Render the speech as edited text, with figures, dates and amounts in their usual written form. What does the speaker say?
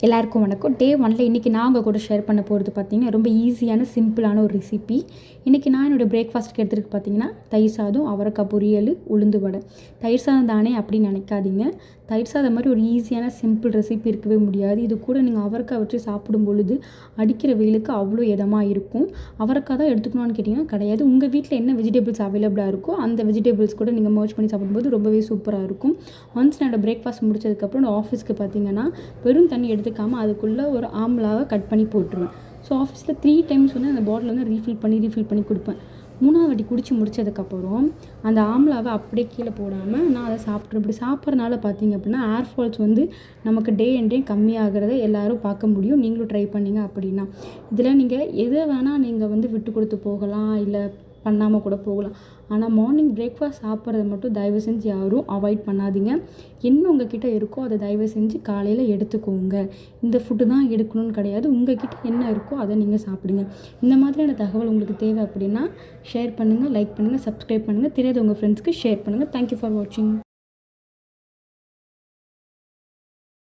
எல்லாருக்கும் வணக்கம். டே 1ல் இன்றைக்கி நான் உங்கள் கூட ஷேர் பண்ண போகிறது பார்த்திங்கன்னா ரொம்ப ஈஸியான சிம்பிளான ஒரு ரெசிபி. இன்றைக்கி நான் என்னோடய பிரேக்ஃபாஸ்ட்டுக்கு எடுத்துகிட்டு பார்த்திங்கன்னா தயிர் சாதம், அவரைக்காய் பொரியல், உளுந்து வடை. தயிர் சாதம் தானே அப்படின்னு நினைக்காதீங்க. தயிர் சாதம் மாதிரி ஒரு ஈஸியான சிம்பிள் ரெசிபி இருக்கவே முடியாது. இது கூட நீங்கள் அவரைக்காய் வச்சு சாப்பிடும் பொழுது அடிக்கிற வெயிலுக்கு அவ்வளோ இதமாக இருக்கும். அவரைக்காய் தான் எடுத்துக்கணும்னு கேட்டிங்கன்னா கிடையாது. உங்கள் வீட்டில் என்ன வெஜிடபிள்ஸ் அவைலபிளாக இருக்கோ அந்த வெஜிடபிள்ஸ் கூட நீங்கள் மர்ஜ் பண்ணி சாப்பிடும்போது ரொம்பவே சூப்பராக இருக்கும். ஒன்ஸ் என்னோடய பிரேக்ஃபாஸ்ட் முடிச்சதுக்கப்புறம் நான் ஆஃபீஸ்க்கு பார்த்திங்கன்னா வெறும் தண்ணி எடுத்துக்காமல் அதுக்குள்ளே ஒரு ஆம்லாவை கட் பண்ணி போட்டுருவேன். ஸோ ஆஃபீஸில் 3 டைம்ஸ் வந்து அந்த பாட்டில் வந்து ரீஃபில் பண்ணி கொடுப்பேன். 3ஆவது வாட்டி குடித்து முடித்ததுக்கப்புறம் அந்த ஆம்லாவை அப்படியே கீழே போடாமல் நான் அதை சாப்பிட்றேன். இப்படி சாப்பிட்றதுனால பார்த்திங்க அப்படின்னா ஏர் ஃபால்ஸ் வந்து நமக்கு டே அண்ட் டே கம்மியாகிறத எல்லோரும் பார்க்க முடியும். நீங்களும் ட்ரை பண்ணிங்க அப்படின்னா. இதில் நீங்கள் எதை வேணால் நீங்கள் வந்து விட்டு கொடுத்து போகலாம், இல்லை பண்ணாமல் கூட போகலாம். ஆனால் மார்னிங் பிரேக்ஃபாஸ்ட் சாப்பிட்றத மட்டும் தயவு செஞ்சு யாரும் அவாய்ட் பண்ணாதீங்க. என்ன உங்கள் கிட்டே இருக்கோ அதை தயவு செஞ்சு காலையில் எடுத்துக்கோங்க. இந்த ஃபுட்டு தான் எடுக்கணும்னு கிடையாது. உங்கள் கிட்டே என்ன இருக்கோ அதை நீங்கள் சாப்பிடுங்க. இந்த மாதிரியான தகவல் உங்களுக்கு தேவை அப்படின்னா ஷேர் பண்ணுங்கள், லைக் பண்ணுங்கள், சப்ஸ்கிரைப் பண்ணுங்கள். தெரியாத உங்கள் ஃப்ரெண்ட்ஸ்க்கு ஷேர் பண்ணுங்கள். தேங்க்யூ ஃபார் வாட்சிங்.